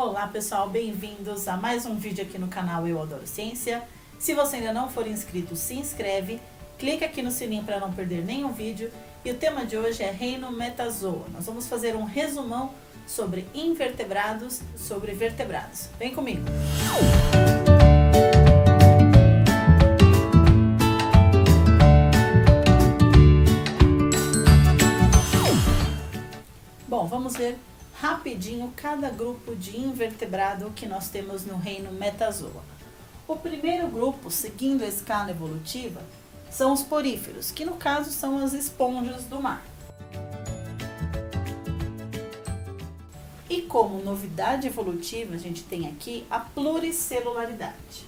Olá pessoal, bem-vindos a mais um vídeo aqui no canal Eu Adoro Ciência. Se você ainda não for inscrito, se inscreve, clica aqui no sininho para não perder nenhum vídeo. E o tema de hoje é Reino Metazoa. Nós vamos fazer um resumão sobre invertebrados, sobre vertebrados. Vem comigo! Bom, vamos ver rapidinho cada grupo de invertebrado que nós temos no reino Metazoa. O primeiro grupo, seguindo a escala evolutiva, são os poríferos, que no caso são as esponjas do mar. E como novidade evolutiva, a gente tem aqui a pluricelularidade.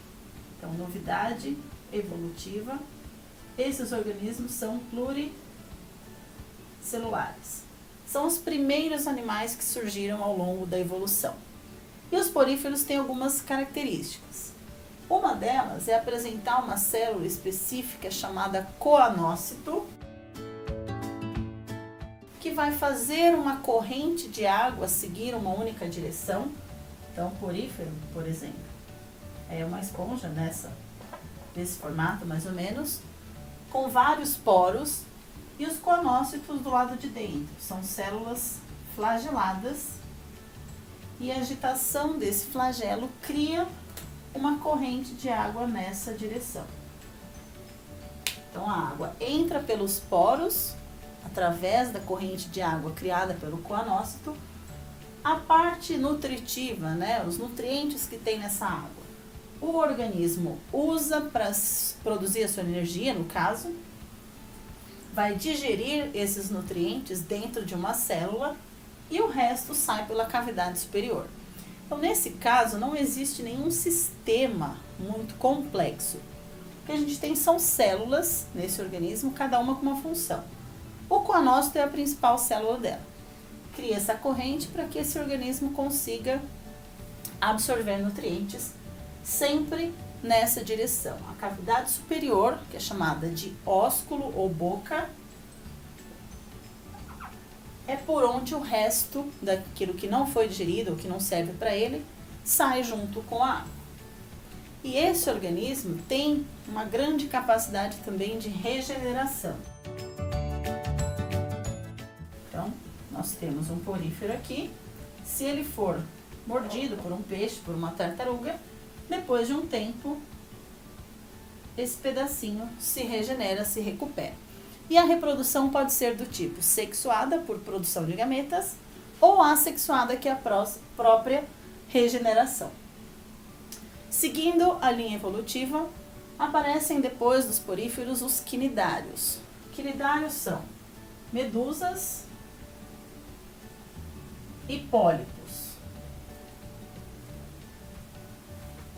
Então, novidade evolutiva, esses organismos são pluricelulares. São os primeiros animais que surgiram ao longo da evolução. E os poríferos têm algumas características. Uma delas é apresentar uma célula específica chamada coanócito, que vai fazer uma corrente de água seguir uma única direção. Então, o porífero, por exemplo, é uma esponja desse formato mais ou menos, com vários poros. E os coanócitos do lado de dentro são células flageladas e a agitação desse flagelo cria uma corrente de água nessa direção. Então a água entra pelos poros, através da corrente de água criada pelo coanócito, a parte nutritiva, os nutrientes que tem nessa água, o organismo usa para produzir a sua energia, no caso, vai digerir esses nutrientes dentro de uma célula e o resto sai pela cavidade superior. Então, nesse caso, não existe nenhum sistema muito complexo. O que a gente tem são células nesse organismo, cada uma com uma função. O coanócito é a principal célula dela. Cria essa corrente para que esse organismo consiga absorver nutrientes sempre nessa direção. A cavidade superior, que é chamada de ósculo ou boca, é por onde o resto daquilo que não foi digerido ou que não serve para ele sai junto com a água. E esse organismo tem uma grande capacidade também de regeneração. Então, nós temos um porífero aqui. Se ele for mordido por um peixe, por uma tartaruga, depois de um tempo, esse pedacinho se regenera, se recupera. E a reprodução pode ser do tipo sexuada, por produção de gametas, ou assexuada, que é a própria regeneração. Seguindo a linha evolutiva, aparecem depois dos poríferos os quinidários. Quinidários são medusas e pólipos.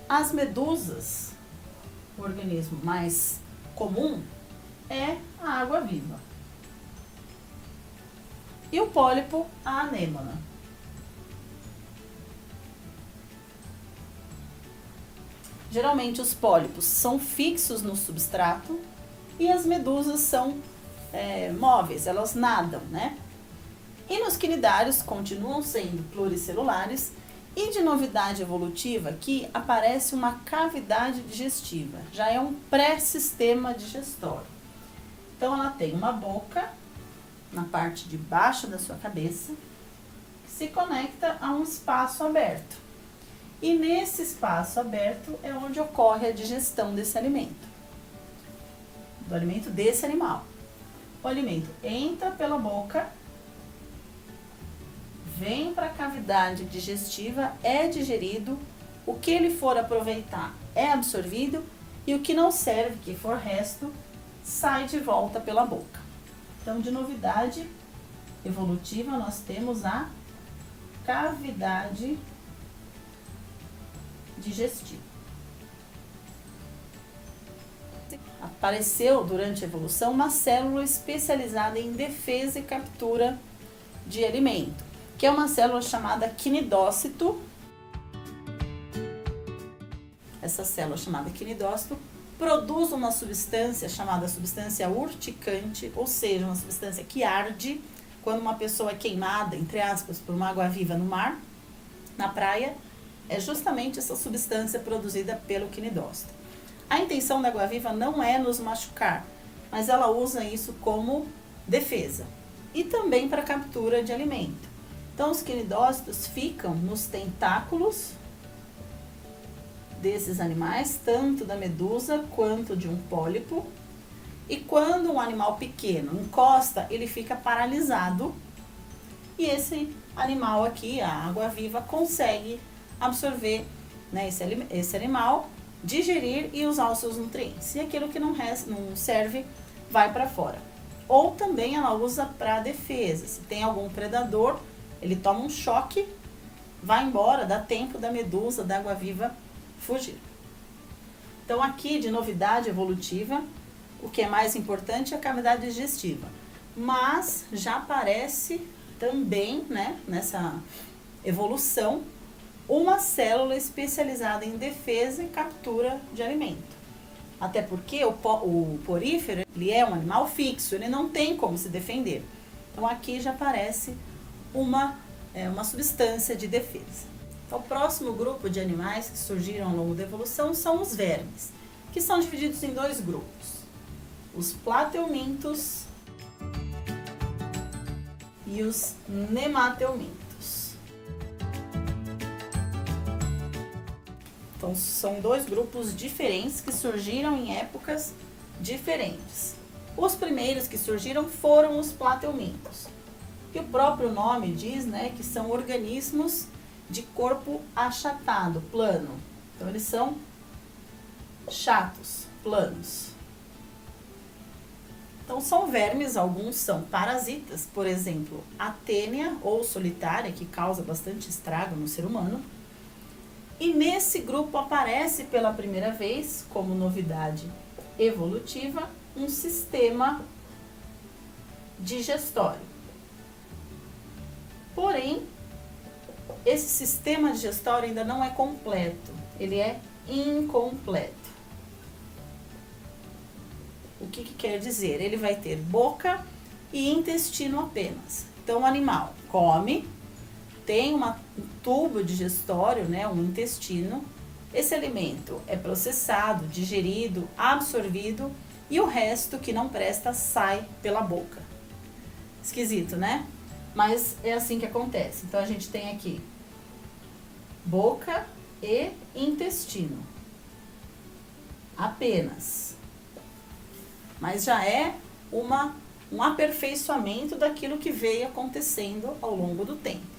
As medusas, o organismo mais comum, é a água-viva. E o pólipo, a anêmona. Geralmente os pólipos são fixos no substrato e as medusas são móveis, elas nadam, E nos quinidários continuam sendo pluricelulares. E de novidade evolutiva aqui aparece uma cavidade digestiva, já é um pré-sistema digestório. Então ela tem uma boca na parte de baixo da sua cabeça, que se conecta a um espaço aberto. E nesse espaço aberto é onde ocorre a digestão desse alimento, do alimento desse animal. O alimento entra pela boca, vem para a cavidade digestiva, é digerido, o que ele for aproveitar é absorvido e o que não serve, que for resto, sai de volta pela boca. Então, de novidade evolutiva, nós temos a cavidade digestiva. Apareceu durante a evolução uma célula especializada em defesa e captura de alimento, que é uma célula chamada quinidócito. Essa célula chamada quinidócito produz uma substância chamada substância urticante, ou seja, uma substância que arde quando uma pessoa é queimada, entre aspas, por uma água-viva no mar. na praia é justamente essa substância produzida pelo quinidócito. A intenção da água-viva não é nos machucar, mas ela usa isso como defesa e também para captura de alimento. Então, os quinidócitos ficam nos tentáculos desses animais, tanto da medusa quanto de um pólipo. E quando um animal pequeno encosta, ele fica paralisado. E esse animal aqui, a água-viva, consegue absorver, né, esse animal, digerir e usar os seus nutrientes. E aquilo que não serve, vai para fora. Ou também ela usa para defesa. Se tem algum predador, ele toma um choque, vai embora, dá tempo da medusa, da água-viva fugir. Então aqui, de novidade evolutiva, o que é mais importante é a cavidade digestiva. Mas já aparece também, né, nessa evolução, uma célula especializada em defesa e captura de alimento. Até porque o porífero, ele é um animal fixo, ele não tem como se defender. Então aqui já aparece uma substância de defesa. Então, o próximo grupo de animais que surgiram ao longo da evolução são os vermes, que são divididos em dois grupos: os plateumintos e os nemateumintos. Então, são dois grupos diferentes que surgiram em épocas diferentes. Os primeiros que surgiram foram os plateumintos. E o próprio nome diz, né, que são organismos de corpo achatado, plano. Então, eles são chatos, planos. Então, são vermes, alguns são parasitas, por exemplo, a tênia ou solitária, que causa bastante estrago no ser humano. E nesse grupo aparece pela primeira vez, como novidade evolutiva, um sistema digestório. Porém, esse sistema digestório ainda não é completo, ele é incompleto. O que quer dizer? Ele vai ter boca e intestino apenas. Então, o animal come, tem um tubo digestório, né, um intestino. Esse alimento é processado, digerido, absorvido e o resto que não presta sai pela boca. Esquisito, né? Mas é assim que acontece. Então, a gente tem aqui boca e intestino. Apenas. Mas já é um aperfeiçoamento daquilo que veio acontecendo ao longo do tempo.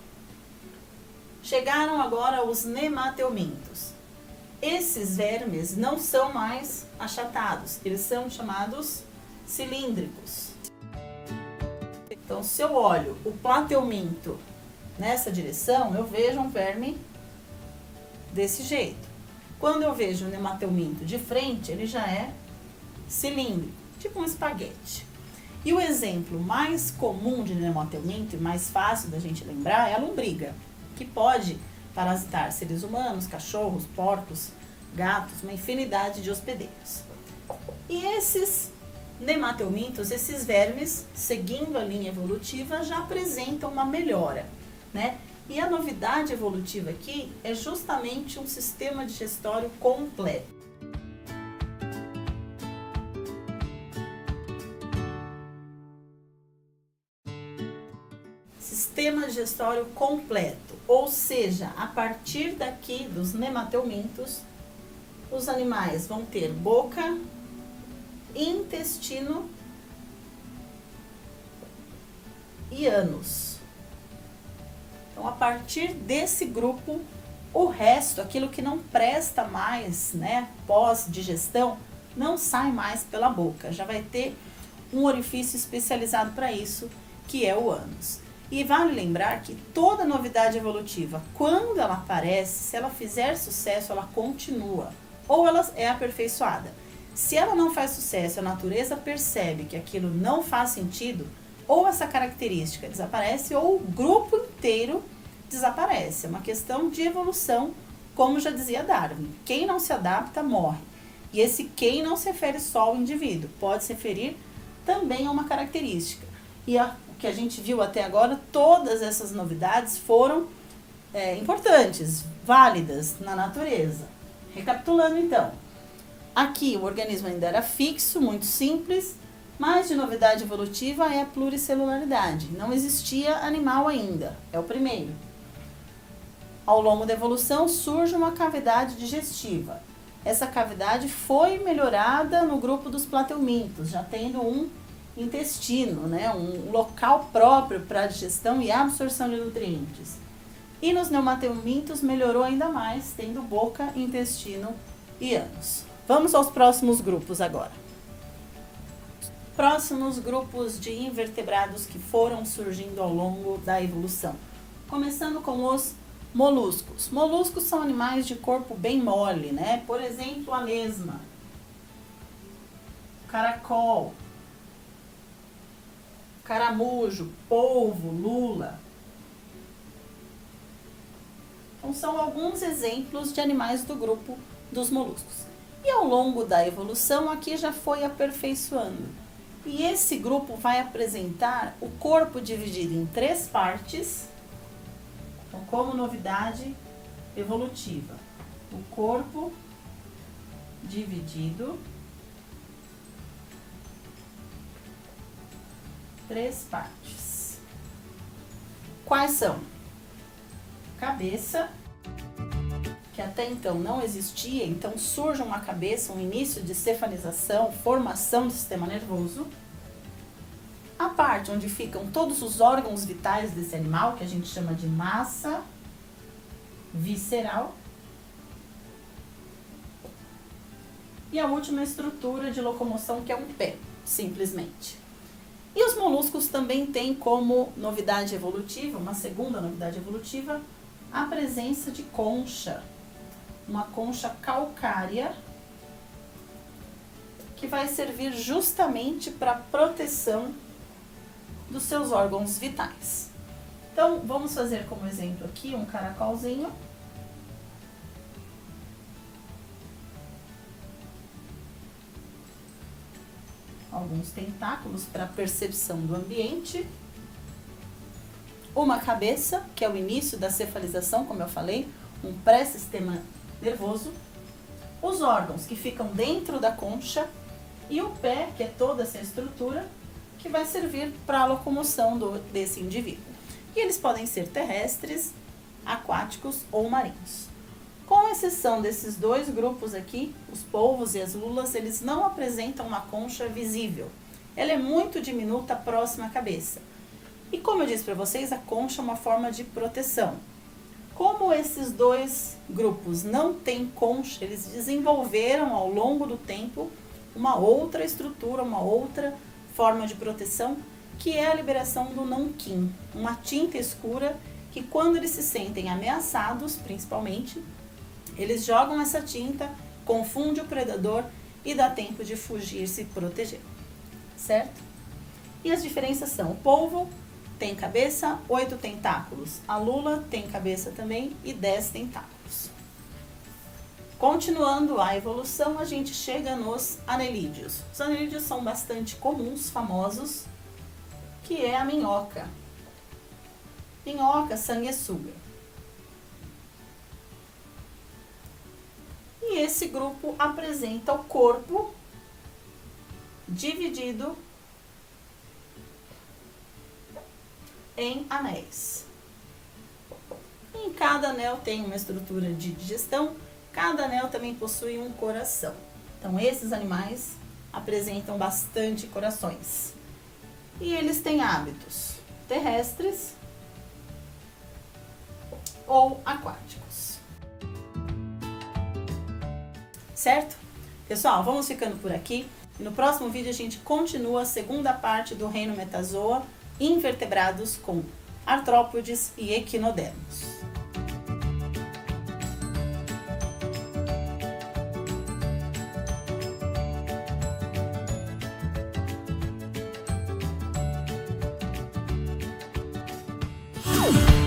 Chegaram agora os nemateumintos. Esses vermes não são mais achatados, eles são chamados cilíndricos. Então, se eu olho o plateuminto nessa direção, eu vejo um verme desse jeito. Quando eu vejo o nemateuminto de frente, ele já é cilíndrico, tipo um espaguete. E o exemplo mais comum de nemateuminto e mais fácil da gente lembrar é a lombriga, que pode parasitar seres humanos, cachorros, porcos, gatos, uma infinidade de hospedeiros. E esses nemateumintos, esses vermes, seguindo a linha evolutiva, já apresentam uma melhora, né? E a novidade evolutiva aqui é justamente um sistema digestório completo. Sistema digestório completo, ou seja, a partir daqui dos nemateumintos, os animais vão ter boca, intestino e ânus. Então, a partir desse grupo, o resto, aquilo que não presta mais, né, pós-digestão, não sai mais pela boca. Já vai ter um orifício especializado para isso, que é o ânus. E vale lembrar que toda novidade evolutiva, quando ela aparece, se ela fizer sucesso, ela continua, ou ela é aperfeiçoada. Se ela não faz sucesso, a natureza percebe que aquilo não faz sentido, ou essa característica desaparece, ou o grupo inteiro desaparece. É uma questão de evolução, como já dizia Darwin. Quem não se adapta, morre. E esse quem não se refere só ao indivíduo, pode se referir também a uma característica. E o que a gente viu até agora, todas essas novidades foram importantes, válidas na natureza. Recapitulando então, aqui o organismo ainda era fixo, muito simples, mas de novidade evolutiva é a pluricelularidade. Não existia animal ainda, é o primeiro. Ao longo da evolução surge uma cavidade digestiva. Essa cavidade foi melhorada no grupo dos plateumintos, já tendo um intestino, né, um local próprio para a digestão e absorção de nutrientes. E nos neomateumintos melhorou ainda mais, tendo boca, intestino e ânus. Vamos aos próximos grupos agora. Próximos grupos de invertebrados que foram surgindo ao longo da evolução. Começando com os moluscos. Moluscos são animais de corpo bem mole, né? Por exemplo, a lesma, caracol, caramujo, polvo, lula. Então, são alguns exemplos de animais do grupo dos moluscos. E ao longo da evolução, aqui já foi aperfeiçoando. E esse grupo vai apresentar o corpo dividido em 3 partes, então, como novidade evolutiva. O corpo dividido em 3 partes. Quais são? Cabeça, que até então não existia, então surge uma cabeça, um início de cefalização, formação do sistema nervoso. A parte onde ficam todos os órgãos vitais desse animal, que a gente chama de massa visceral. E a última estrutura de locomoção, que é um pé, simplesmente. E os moluscos também têm como novidade evolutiva, uma segunda novidade evolutiva, a presença de concha. Uma concha calcária que vai servir justamente para proteção dos seus órgãos vitais. Então, vamos fazer como exemplo aqui um caracolzinho. Alguns tentáculos para percepção do ambiente. Uma cabeça, que é o início da cefalização, como eu falei, um pré-sistema nervoso. Os órgãos que ficam dentro da concha e o pé, que é toda essa estrutura, que vai servir para a locomoção desse indivíduo. E eles podem ser terrestres, aquáticos ou marinhos. Com exceção desses 2 grupos aqui, os polvos e as lulas, eles não apresentam uma concha visível. Ela é muito diminuta, próxima à cabeça. E como eu disse para vocês, a concha é uma forma de proteção. Como esses 2 grupos não têm concha, eles desenvolveram ao longo do tempo uma outra estrutura, uma outra forma de proteção, que é a liberação do nanquim, uma tinta escura que quando eles se sentem ameaçados, principalmente, eles jogam essa tinta, confunde o predador e dá tempo de fugir, se proteger, certo? E as diferenças são: o polvo tem cabeça, 8 tentáculos, a lula tem cabeça também e 10 tentáculos. Continuando a evolução, a gente chega nos anelídeos. Os anelídeos são bastante comuns, famosos, que é a minhoca. Minhoca, sanguessuga. E esse grupo apresenta o corpo dividido em anéis. Em cada anel tem uma estrutura de digestão. Cada anel também possui um coração. Então, esses animais apresentam bastante corações. E eles têm hábitos terrestres ou aquáticos. Certo? Pessoal, vamos ficando por aqui. E no próximo vídeo a gente continua a segunda parte do reino Metazoa, invertebrados com artrópodes e equinodermos. Oh!